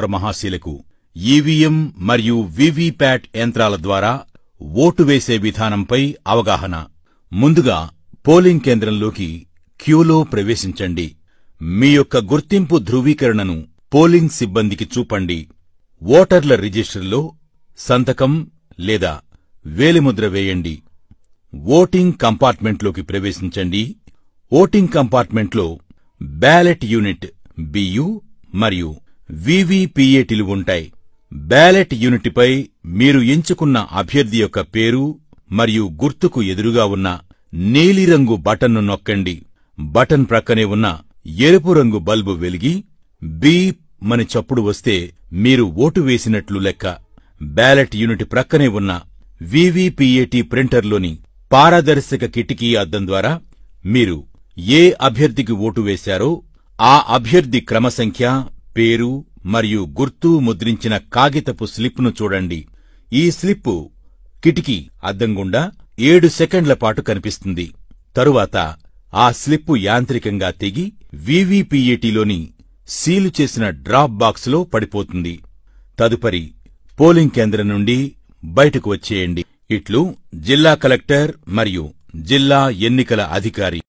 మహాశీలకు EVM మరియు VVPAT యంత్రాల ద్వారా ఓటు వేసే విధానంపై అవగాహన. ముందుగా పోలింగ్ కేంద్రంలోకి క్యూలో ప్రవేశించండి. మీ యొక్క గుర్తింపు ధృవీకరణను పోలింగ్ సిబ్బందికి చూపండి. ఓటర్ల రిజిస్టర్లో సంతకం లేదా వేలిముద్ర వేయండి. ఓటింగ్ కంపార్ట్మెంట్లోకి ప్రవేశించండి. ఓటింగ్ కంపార్ట్మెంట్లో బ్యాలెట్ యూనిట్ బియు మరియు వీవీపీఏటీలు ఉంటాయి. బ్యాలెట్ యూనిట్పై మీరు ఎంచుకున్న అభ్యర్థి యొక్క పేరు మరియు గుర్తుకు ఎదురుగా ఉన్న నీలిరంగు బటన్ను నొక్కండి. బటన్ ప్రక్కనే ఉన్న ఎరుపు రంగు బల్బు వెలిగి బీప్ మని చప్పుడు వస్తే మీరు ఓటు వేసినట్లు లెక్క. బ్యాలెట్ యూనిట్ ప్రక్కనే ఉన్న వీవీపీఏటీ ప్రింటర్లోని పారదర్శక కిటికీ అద్దం ద్వారా మీరు ఏ అభ్యర్థికి ఓటు వేశారో ఆ అభ్యర్థి క్రమసంఖ్య, పేరు మరియు గుర్తు ముద్రించిన కాగితపు స్లిప్ను చూడండి. ఈ స్లిప్పు కిటికీ అద్దం గుండా 7 సెకండ్ల పాటు కనిపిస్తుంది. తరువాత ఆ స్లిప్పు యాంత్రికంగా తెగి వీవీపీఏటీలోని సీలు చేసిన డ్రాప్ బాక్స్లో పడిపోతుంది. తదుపరి పోలింగ్ కేంద్రం నుండి బయటకు వచ్చేయండి. ఇట్లు జిల్లా కలెక్టర్ మరియు జిల్లా ఎన్నికల అధికారి.